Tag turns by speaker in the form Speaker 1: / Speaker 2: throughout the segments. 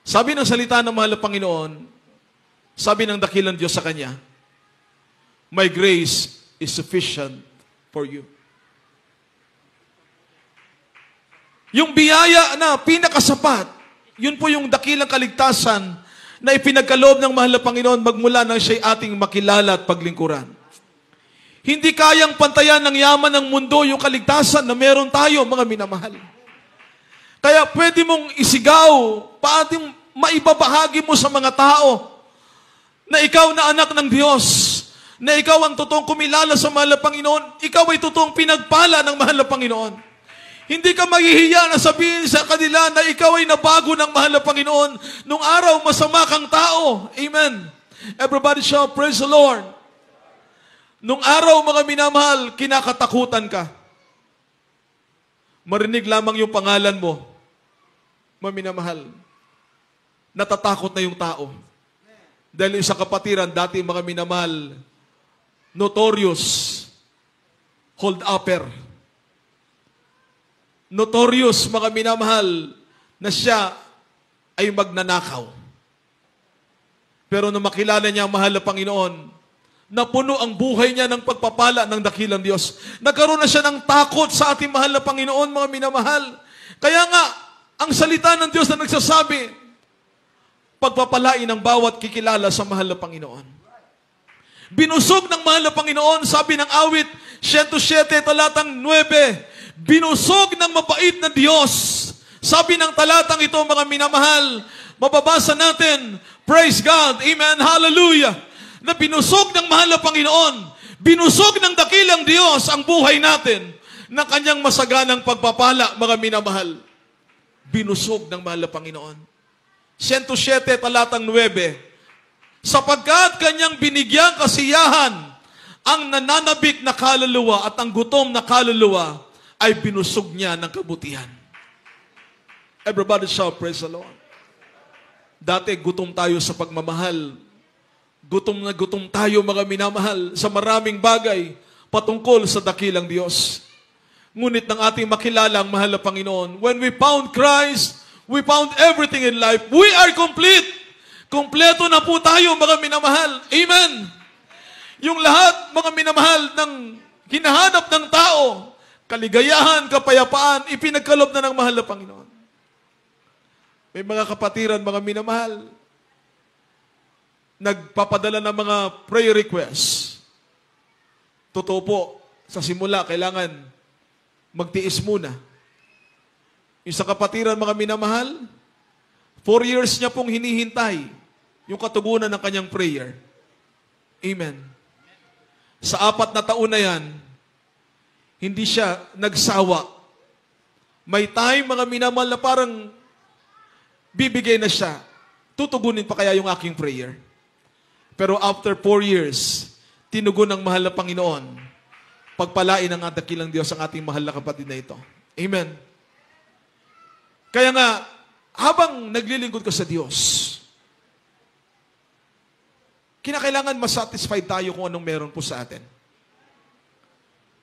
Speaker 1: Sabi ng salita ng mahal na Panginoon, sabi ng dakilang Diyos sa Kanya, "My grace is sufficient for you." Yung biyaya na pinakasapat, yun po yung dakilang kaligtasan na ipinagkaloob ng mahal na Panginoon magmula nang siya'y ating makilala at paglingkuran. Hindi kayang pantayan ng yaman ng mundo yung kaligtasan na meron tayo, mga minamahal. Kaya pwede mong isigaw, paating maibabahagi mo sa mga tao na ikaw na anak ng Diyos, na ikaw ang totoong kumilala sa mahal na Panginoon, ikaw ay totoong pinagpala ng mahal na Panginoon. Hindi ka mahihiya na sabihin sa kanila na ikaw ay nabago ng mahal na Panginoon nung araw masama kang tao. Amen. Everybody shout, praise the Lord. Nung araw, mga minamahal, kinakatakutan ka. Marinig lamang yung pangalan mo, mga minamahal, natatakot na yung tao. Dahil yung sa kapatiran, dati mga minamahal, notorious, hold-upper. Notorious, mga minamahal, na siya ay magnanakaw. Pero nung makilala niya ang mahal na Panginoon, napuno ang buhay niya ng pagpapala ng dakilang Diyos. Nagkaroon na siya ng takot sa ating mahal na Panginoon, mga minamahal. Kaya nga, ang salita ng Diyos na nagsasabi, pagpapalain ng bawat kikilala sa mahal na Panginoon. Binusog ng mahal na Panginoon, sabi ng awit, 107, talatang 9, binusog ng mabait na Diyos. Sabi ng talatang ito, mga minamahal, mababasa natin, praise God, amen, hallelujah, na binusog ng mahal na Panginoon, binusog ng dakilang Diyos ang buhay natin na kanyang masaganang pagpapala, mga minamahal. Binusog ng mahal na Panginoon. 107, talatang 9, sapagkat kanyang binigyang kasiyahan ang nananabik na kaluluwa at ang gutom na kaluluwa ay binusog niya ng kabutihan. Everybody shout, praise the Lord. Dati gutom tayo sa pagmamahal. Gutom na gutom tayo, mga minamahal, sa maraming bagay patungkol sa dakilang Diyos. Ngunit ng ating makilala ang mahal na Panginoon, when we found Christ, we found everything in life. We are complete. Kompleto na po tayo, mga minamahal. Amen. Yung lahat, mga minamahal, ng hinahanap ng tao, kaligayahan, kapayapaan, ipinagkaloob na ng mahal na Panginoon. May mga kapatiran, mga minamahal, nagpapadala ng mga prayer requests. Totoo po, sa simula, kailangan magtiis muna. Yung sa kapatiran, mga minamahal, 4 years niya pong hinihintay yung katugunan ng kanyang prayer. Amen. Sa 4 na taon na yan, hindi siya nagsawa. May time, mga minamahal, na parang bibigay na siya. Tutugunin pa kaya yung aking prayer? Pero after 4 years, tinugon ng mahal na Panginoon, pagpalain ng dakilang Diyos ang ating mahal na kapatid na ito. Amen. Kaya nga, habang naglilingkod ka sa Diyos, kinakailangan masatisfied tayo kung anong meron po sa atin.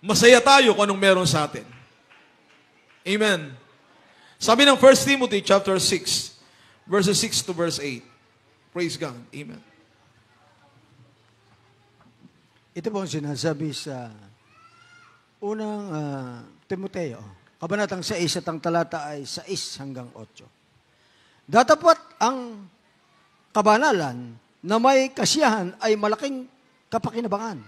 Speaker 1: Masaya tayo kung anong meron sa atin. Amen. Sabi ng 1 Timothy chapter 6, verses 6 to verse 8. Praise God. Amen.
Speaker 2: Ito po ang sinasabi sa unang Timoteo, kabanatang 6 at ang talata ay 6 hanggang 8. Datapat ang kabanalan na may kasiyahan ay malaking kapakinabangan.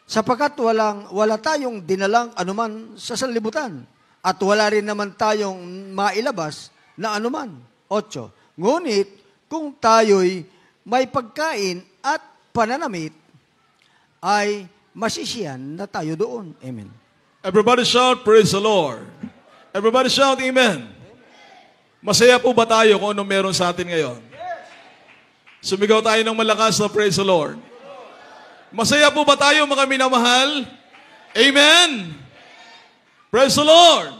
Speaker 2: Sapagkat wala tayong dinalang anuman sa sanlibutan at wala rin naman tayong mailabas na anuman. 8. Ngunit kung tayo'y may pagkain at pananamit, ay masisiyan na tayo doon. Amen.
Speaker 1: Everybody shout, praise the Lord. Everybody shout, amen. Masaya po ba tayo kung anong meron sa atin ngayon? Sumigaw tayo ng malakas na praise the Lord. Masaya po ba tayo, mga minamahal? Amen. Praise the Lord.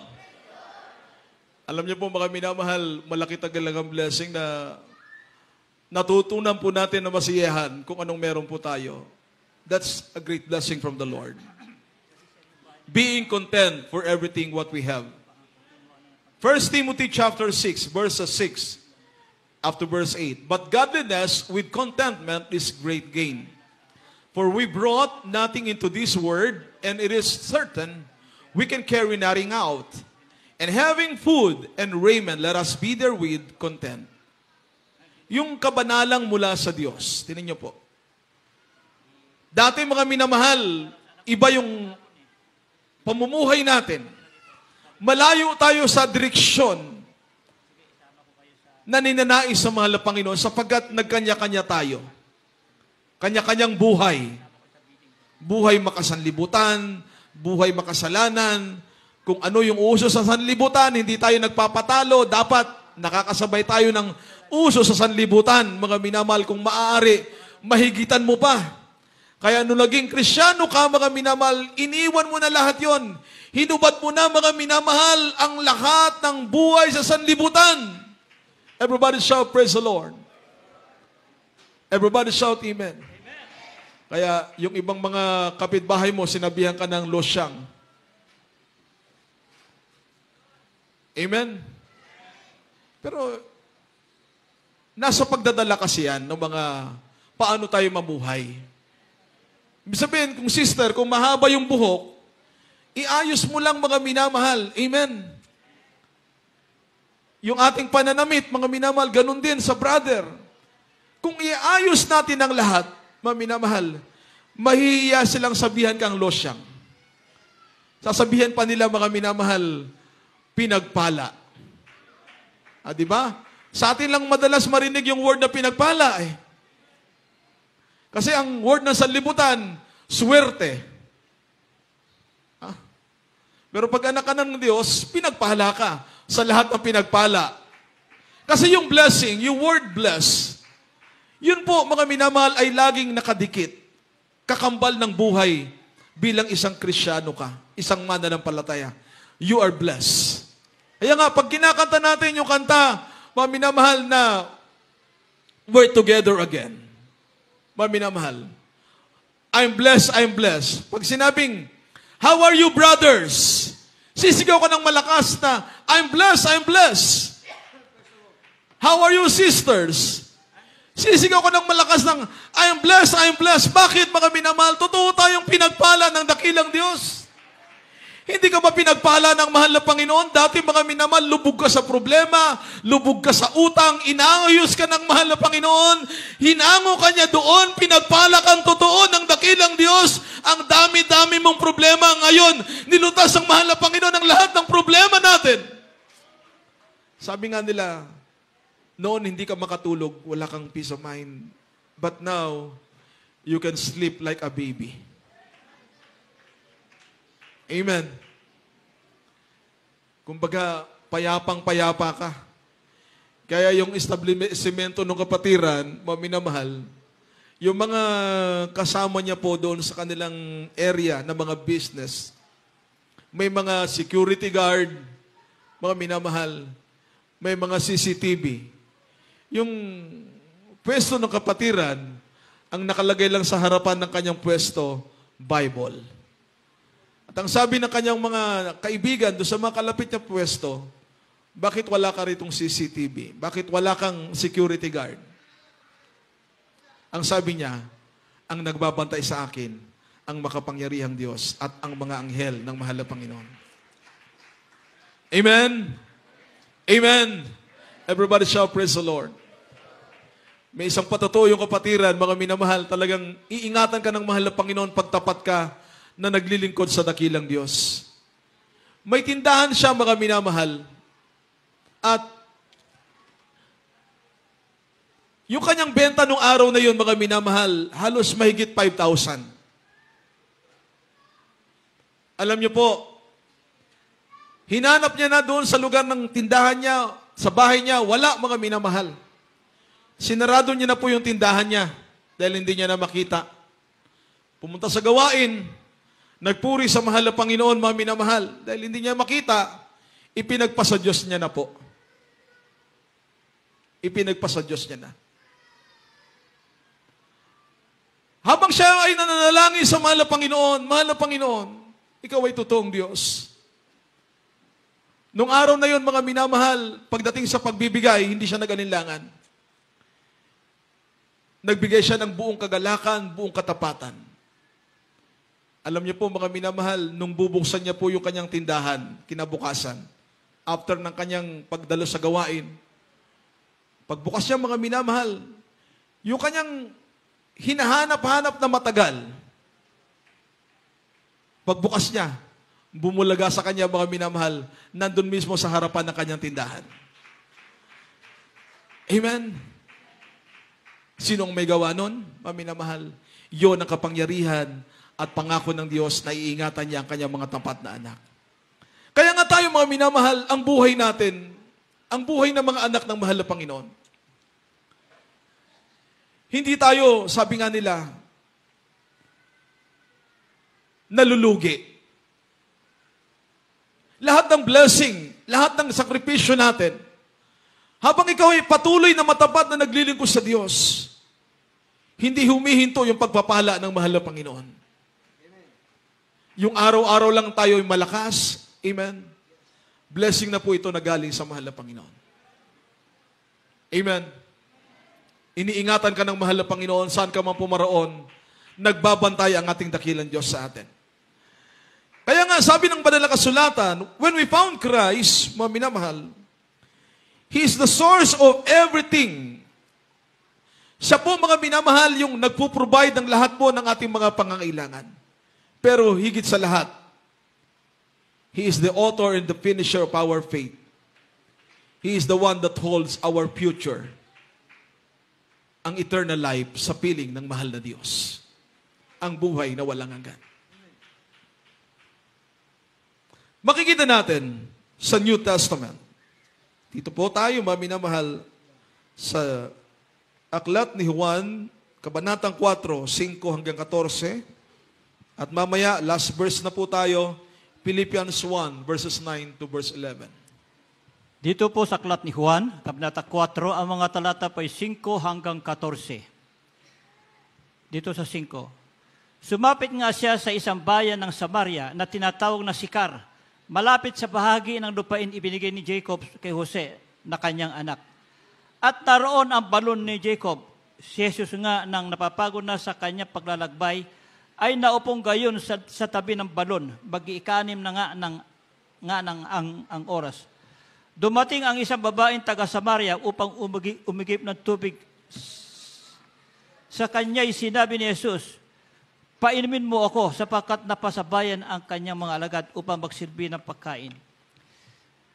Speaker 1: Alam niyo po, mga minamahal, malaki talagang blessing na natutunan po natin na masiyahan kung anong meron po tayo. That's a great blessing from the Lord. Being content for everything what we have. 1 Timothy chapter 6, verse 6. After verse 8. But godliness with contentment is great gain. For we brought nothing into this world, and it is certain we can carry nothing out. And having food and raiment, let us be therewith content. Yung kabanalang mula sa Diyos. Tingnan niyo po. Dati mga minamahal, iba yung pamumuhay natin. Malayo tayo sa direksyon na ninanais sa mahal na Panginoon sapagkat nagkanya-kanya tayo. Kanya-kanyang buhay. Buhay makasanlibutan, buhay makasalanan. Kung ano yung uso sa sanlibutan, hindi tayo nagpapatalo. Dapat nakakasabay tayo ng uso sa sanlibutan. Mga minamahal, kung maaari, mahigitan mo pa. Kaya nung naging Kristyano ka, mga minamahal, iniwan mo na lahat yon. Hinubad mo na, mga minamahal, ang lahat ng buhay sa sanlibutan. Everybody shout, praise the Lord. Everybody shout, amen. Kaya yung ibang mga kapitbahay mo, sinabihan ka ng losyang. Amen? Pero, nasa pagdadala kasi yan ng mga paano tayo mabuhay. Ibig sabihin, kung sister, kung mahaba yung buhok, iayos mo lang mga minamahal. Amen? Yung ating pananamit, mga minamahal, ganun din sa brother. Kung iayos natin ang lahat, mga minamahal, mahihiya silang sabihan kang losyang. Sasabihan pa nila, mga minamahal, pinagpala. Di ba? Sa atin lang madalas marinig yung word na pinagpala eh. Kasi ang word ng sanlibutan, swerte. Pero pag anak ka ng Diyos, pinagpala ka sa lahat ng pinagpala. Kasi yung blessing, yung word bless, yun po, mga minamahal, ay laging nakadikit. Kakambal ng buhay bilang isang Kristyano ka, isang mananampalataya. You are blessed. Kaya nga, pag kinakanta natin yung kanta, mga minamahal, na we're together again. Mga minamahal, I'm blessed, I'm blessed. Pag sinabing, how are you, brothers? Sisigaw ka ng malakas na, I'm blessed, I'm blessed. How are you, sisters? Sisigaw ka ng malakas ng, I'm blessed, I'm blessed. Bakit, mga minamahal? Totoo tayong pinagpala ng dakilang Diyos. Hindi ka ba pinagpala ng mahal na Panginoon? Dati, mga minamahal, lubog ka sa problema, lubog ka sa utang, inangayos ka ng mahal na Panginoon, hinango ka niya doon, pinagpala kang totoo ng dakilang Diyos. Ang dami-dami mong problema ngayon, nilutas ang mahal na Panginoon ang lahat ng problema natin. Sabi nga nila, noon hindi ka makatulog, wala kang peace of mind. But now, you can sleep like a baby. Amen. Kumbaga, payapang-payapa ka. Kaya yung establishmento ng kapatiran, maminamahal, yung mga kasama niya po doon sa kanilang area na mga business, may mga security guard, mga minamahal, may mga CCTV. Yung pwesto ng kapatiran, ang nakalagay lang sa harapan ng kanyang pwesto, Bible. At ang sabi ng kanyang mga kaibigan doon sa mga kalapit niya pwesto, bakit wala ka ritong CCTV? Bakit wala kang security guard? Ang sabi niya, ang nagbabantay sa akin, ang makapangyarihang Diyos at ang mga anghel ng mahal na Panginoon. Amen? Amen? Everybody shout, praise the Lord. May isang patotoo yung kapatiran, mga minamahal, talagang iingatan ka ng mahal na Panginoon pagtapat ka na naglilingkod sa dakilang Diyos. May tindahan siya, mga minamahal, at yung kanyang benta nung araw na yun, mga minamahal, halos mahigit 5,000. Alam niyo po, hinanap niya na doon sa lugar ng tindahan niya, sa bahay niya, wala, mga minamahal. Sinarado niya na po yung tindahan niya dahil hindi niya na makita. Pumunta sa gawain, nagpuri sa mahal na Panginoon, mga minamahal. Dahil hindi niya makita, ipinagpasa Diyos niya na po. Ipinagpasa Diyos niya na. Habang siya ay nananalangin sa mahal na Panginoon, ikaw ay totoong Diyos. Nung araw na yon, mga minamahal, pagdating sa pagbibigay, hindi siya nag-alinlangan. Nagbigay siya ng buong kagalakan, buong katapatan. Alam niyo po mga minamahal, nung bubuksan niya po yung kanyang tindahan, kinabukasan, after ng kanyang pagdalo sa gawain, pagbukas niya mga minamahal, yung kanyang hinahanap-hanap na matagal, pagbukas niya, bumulaga sa kanya mga minamahal, nandun mismo sa harapan ng kanyang tindahan. Amen? Sinong may gawa nun, mga minamahal? Yun ang kapangyarihan at pangako ng Diyos na iingatan niya ang kanyang mga tapat na anak. Kaya nga tayo mga minamahal, ang buhay natin, ang buhay ng mga anak ng mahal na Panginoon. Hindi tayo, sabi nga nila, nalulugi. Lahat ng blessing, lahat ng sakripisyo natin, habang ikaw ay patuloy na matapat na naglilingkod sa Diyos, hindi humihinto yung pagpapala ng mahal na Panginoon. Yung araw-araw lang tayo ay malakas, amen? Blessing na po ito na galing sa mahal na Panginoon. Amen? Iniingatan ka ng mahal na Panginoon, saan ka man pumaroon, nagbabantay ang ating dakilang Diyos sa atin. Kaya nga, sabi ng banal na kasulatan, when we found Christ, mga minamahal, He is the source of everything. Siya po, mga minamahal, yung nagpo-provide ng lahat po ng ating mga pangangailangan. Pero higit sa lahat, He is the author and the finisher of our faith. He is the one that holds our future. Ang eternal life sa piling ng mahal na Diyos. Ang buhay na walang hanggan. Makikita natin sa New Testament. Dito po tayo, mga minamahal, sa Aklat ni Juan, Kabanatang 4, 5 hanggang 14. At mamaya, last verse na po tayo, Philippians 1, verses 9 to verse 11.
Speaker 3: Dito po sa Aklat ni Juan, Kabanata 4, ang mga talata po ay 5 hanggang 14. Dito sa 5. Sumapit nga siya sa isang bayan ng Samaria na tinatawag na Sikar, malapit sa bahagi ng lupain ibinigay ni Jacob kay Jose na kanyang anak. At naroon ang balon ni Jacob. Si Jesus nga nang napapagod na sa kanya paglalakbay, ay naupong gayon sa tabi ng balon, bagi-ikanim na ang oras. Dumating ang isang babaeng taga Samaria upang umigip ng tubig. Sa kanya'y sinabi ni Jesus, painumin mo ako sapagkat napasabayan ang kanyang mga alagad upang magsilbi ng pagkain.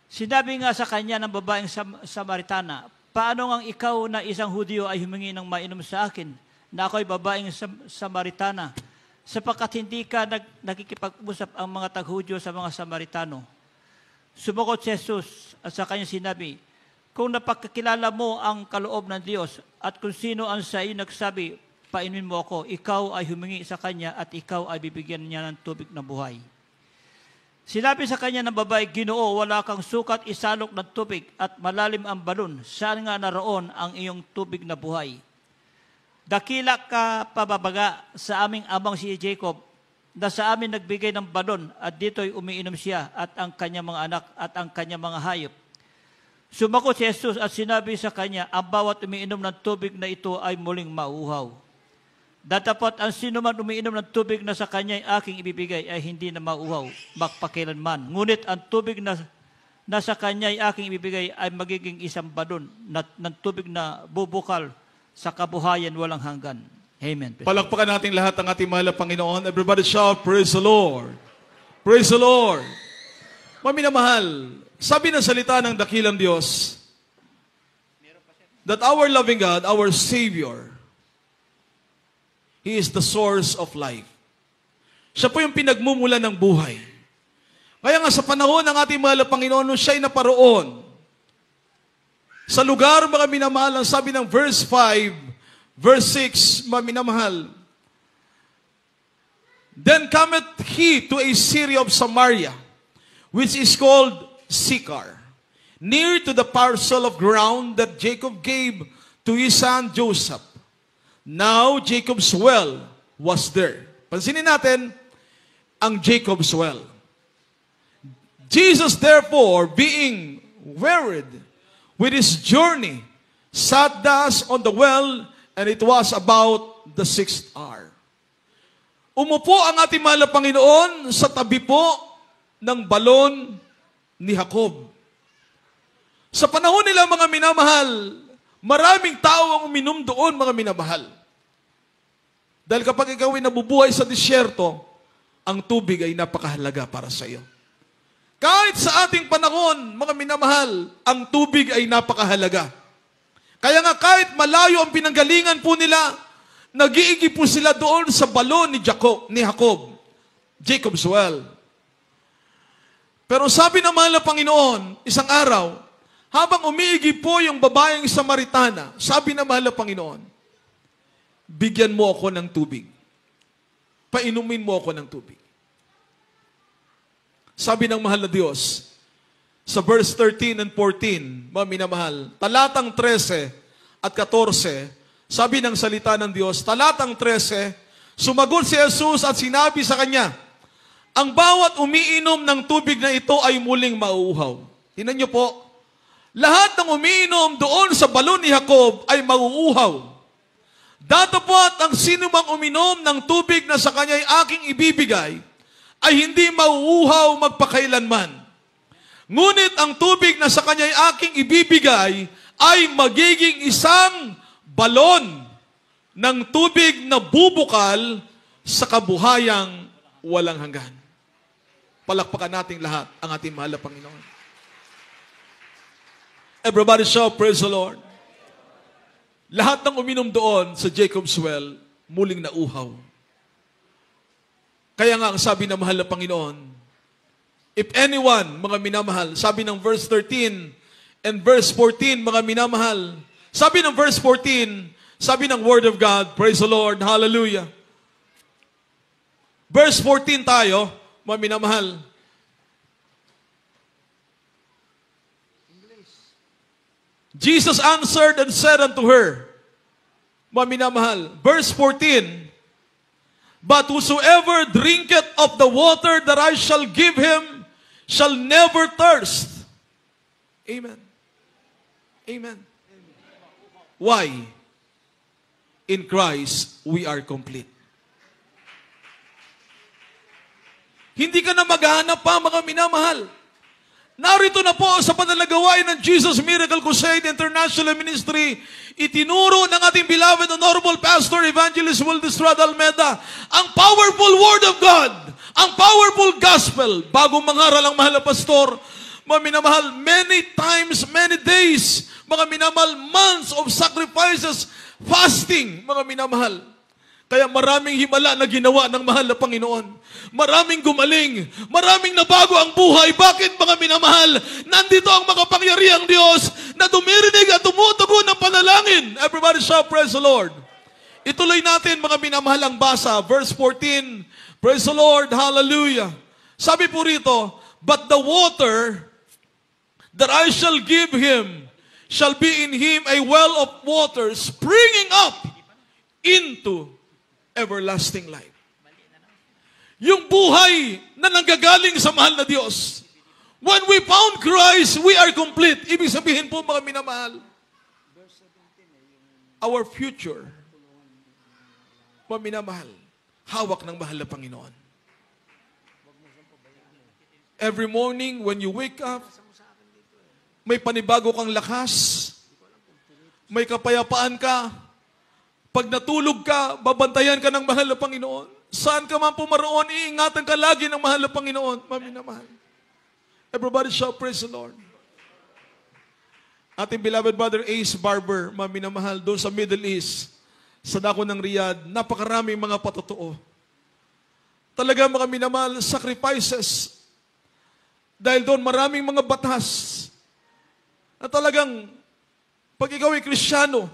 Speaker 3: Sinabi nga sa kanya ng babaeng Samaritana, paano ang ikaw na isang Hudyo ay humingi ng mainom sa akin, na ako'y babaeng Samaritana, sapagkat hindi ka nakikipag-usap ang mga tag-Hudyo sa mga Samaritano. Sumagot si Jesus at sa kanya sinabi, kung napagkakilala mo ang kaloob ng Diyos at kung sino ang sa iyo nagsabi, painumin mo ako, ikaw ay humingi sa kanya at ikaw ay bibigyan niya ng tubig na buhay. Sinabi sa kanya ng babae, Ginoo, wala kang sukat isalok ng tubig at malalim ang balon. Saan nga naroon ang iyong tubig na buhay? Dakila ka pababaga sa aming amang si Jacob, na sa amin nagbigay ng balon at dito'y umiinom siya at ang kanyang mga anak at ang kanyang mga hayop. Sumagot si Jesus at sinabi sa kanya, ang bawat umiinom ng tubig na ito ay muling mauuhaw. Datapot ang sino man umiinom ng tubig na sa kanya ay aking ibibigay ay hindi na mauuhaw, magpakilanman. Ngunit ang tubig na sa kanya ay aking ibibigay ay magiging isang balon ng tubig na bubukal sa kabuhayan walang hanggan. Amen.
Speaker 1: Palakpakan natin lahat ang ating mahal na Panginoon. Everybody shout, praise the Lord. Praise the Lord. Maminamahal, sabi ng salita ng dakilang Diyos, that our loving God, our Savior, He is the source of life. Siya po yung pinagmumula ng buhay. Kaya nga sa panahon ng ating mahal na Panginoon, nung siya'y naparoon, sa lugar, mga minamahal, ang sabi ng verse 5, verse 6, mga minamahal, then cometh he to a city of Samaria, which is called Sychar, near to the parcel of ground that Jacob gave to his son Joseph. Now Jacob's well was there. Pansinin natin, ang Jacob's well. Jesus therefore, being wearied with his journey, sat thus on the well, And it was about the 6th hour. Umupo ang ating mahal na Panginoon sa tabi po ng balon ni Jacob. Sa panahon nila, mga minamahal, maraming tao ang uminom doon, mga minamahal. Dahil kapag ikaw ay nabubuhay sa disyerto, ang tubig ay napakahalaga para sa iyo. Kahit sa ating panahon, mga minamahal, ang tubig ay napakahalaga. Kaya nga kahit malayo ang pinanggalingan po nila, nag-iigi po sila doon sa balon ni Jacob, Jacob's well. Pero sabi ng mahal na Panginoon, isang araw, habang umiigi po yung babaeng Samaritana, sabi ng mahal na Panginoon, bigyan mo ako ng tubig. Painumin mo ako ng tubig. Sabi ng mahal na Diyos, sa verse 13 and 14, mga minamahal, talatang 13 at 14, sabi ng salita ng Diyos, talatang 13, sumagot si Jesus at sinabi sa kanya, ang bawat umiinom ng tubig na ito ay muling mauuhaw. Tingnan niyo po, lahat ng umiinom doon sa balon ni Jacob ay mauuhaw. Datapwat ang sino mang uminom ng tubig na sa kanya ay aking ibibigay, ay hindi mauuhaw magpakailanman. Ngunit ang tubig na sa kanya ay aking ibibigay, ay magiging isang balon ng tubig na bubukal sa kabuhayang walang hanggan. Palakpakan nating lahat ang ating mahal na Panginoon. Everybody shout, praise the Lord. Lahat ng uminom doon sa Jacob's well, muling nauhaw. Kaya nga ang sabi ng mahal na Panginoon, if anyone, mga minamahal, sabi ng verse 13 and verse 14, mga minamahal, sabi ng verse 14, sabi ng Word of God, praise the Lord, hallelujah. Verse 14 tayo, mga minamahal. Jesus answered and said unto her, mga minamahal, verse 14, but whosoever drinketh of the water that I shall give him shall never thirst. Amen. Amen. Why? In Christ, we are complete. Hindi ka na maghahanap pa, mga minamahal. Narito na po sa panalagawain ng Jesus Miracle Crusade International Ministry, itinuro ng ating beloved Honorable Pastor Evangelist Will Estrada Almeda ang powerful Word of God, ang powerful Gospel. Bago mangaral ang mahal na pastor, mga minamahal, many times, many days, mga minamahal, months of sacrifices, fasting, mga minamahal. Kaya maraming himala na ginawa ng mahal na Panginoon. Maraming gumaling. Maraming nabago ang buhay. Bakit, mga minamahal? Nandito ang makapangyarihang Diyos na dumirinig at tumutugon ng panalangin. Everybody shout, praise the Lord. Ituloy natin, mga minamahal, ang basa. Verse 14, praise the Lord, hallelujah. Sabi po rito, but the water that I shall give him shall be in him a well of water springing up into everlasting life. Yung buhay na nanggagaling sa mahal na Diyos. When we found Christ, we are complete. Ibig sabihin po, mga minamahal, our future, mga minamahal, hawak ng mahal na Panginoon. Every morning, when you wake up, may panibago kang lakas, may kapayapaan ka. Pag natulog ka, babantayan ka ng mahal na Panginoon. Saan ka man pumaroon, iingatan ka lagi ng mahal na Panginoon. Maminamahal. Everybody shout, praise the Lord. Ating beloved brother Ace Barber, maminamahal, doon sa Middle East, sa dako ng Riyadh, napakaraming mga patotoo. Talaga, mga minamahal, sacrifices. Dahil doon maraming mga batas na talagang pag ikaw ay Kristiyano,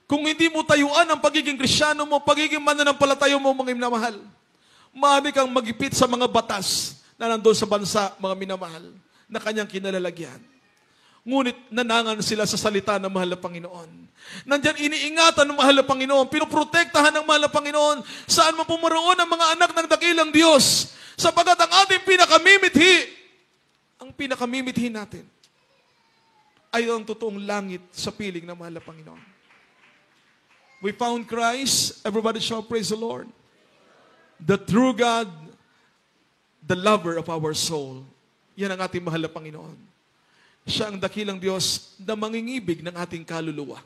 Speaker 1: kung hindi mo tayuan ang pagiging Kristiyano mo, pagiging mananampalatayo mo, mga minamahal, maaari kang magipit sa mga batas na nandoon sa bansa, mga minamahal, na kanyang kinalalagyan. Ngunit nanangan sila sa salita ng mahal na Panginoon. Nandyan iniingatan ng mahal na Panginoon, pinoprotektahan ng mahal na Panginoon, saan man pumaroon ang mga anak ng dakilang Diyos, sapagat ang ating pinakamimithi natin, ay ang totoong langit sa piling ng mahal na Panginoon. We found Christ. Everybody shall praise the Lord. The true God, the lover of our soul. Yan ang ating mahal na Panginoon. Siya ang dakilang Diyos na mangingibig ng ating kaluluwa.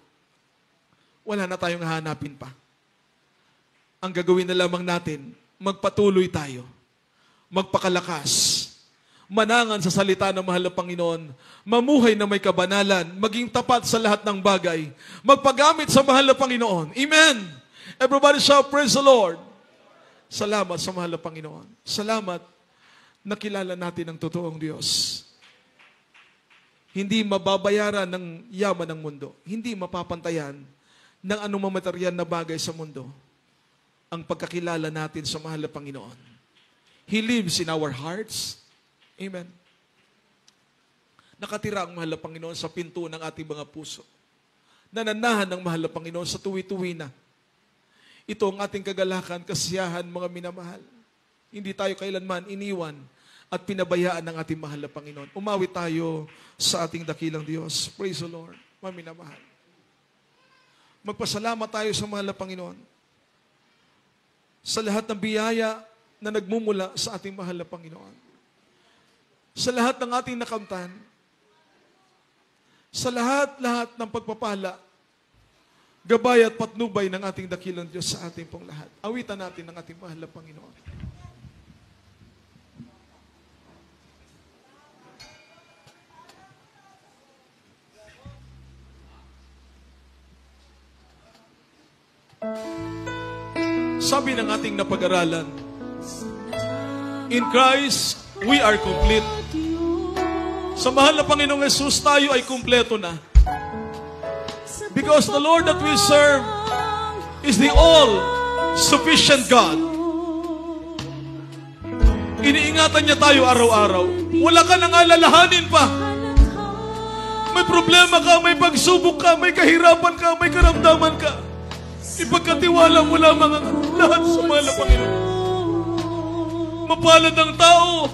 Speaker 1: Wala na tayong hahanapin pa. Ang gagawin na lamang natin, magpatuloy tayo. Magpakalakas. Manangan sa salita ng mahal na Panginoon, mamuhay na may kabanalan, maging tapat sa lahat ng bagay, magpagamit sa mahal na Panginoon. Amen! Everybody shout, praise the Lord! Salamat sa mahal na Panginoon. Salamat na kilala natin ang totoong Diyos. Hindi mababayaran ng yaman ng mundo. Hindi mapapantayan ng anumang material na bagay sa mundo ang pagkakilala natin sa mahal na Panginoon. He lives in our hearts. Amen. Nakatira ang mahal na Panginoon sa pinto ng ating mga puso. Nananahan ng mahal na Panginoon sa tuwi-tuwi na. Ito ang ating kagalakan, kasiyahan, mga minamahal. Hindi tayo kailanman iniwan at pinabayaan ng ating mahal na Panginoon. Umawi tayo sa ating dakilang Diyos. Praise the Lord. Mga minamahal. Magpasalamat tayo sa mahal na Panginoon. Sa lahat ng biyaya na nagmumula sa ating mahal na Panginoon. Sa lahat ng ating nakamtan, sa lahat-lahat ng pagpapala, gabay at patnubay ng ating dakilang Diyos sa ating pong lahat. Awitan natin ng ating mahal na Panginoon. Sabi ng ating napag-aralan, in Christ, we are complete. Sa mahal na Panginoong Jesus, tayo ay kumpleto na. Because the Lord that we serve is the all-sufficient God. Iniingatan niya tayo araw-araw. Wala ka nang alalahanin pa. May problema ka, may pagsubok ka, may kahirapan ka, may karamdaman ka. Ipagkatiwala mo lamang ang lahat sa mahal na Panginoon. Mapalad ang tao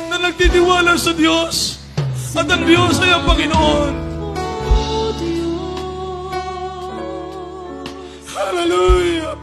Speaker 1: na nagtitiwala sa Diyos at ang Diyos ay ang Panginoon. Hallelujah!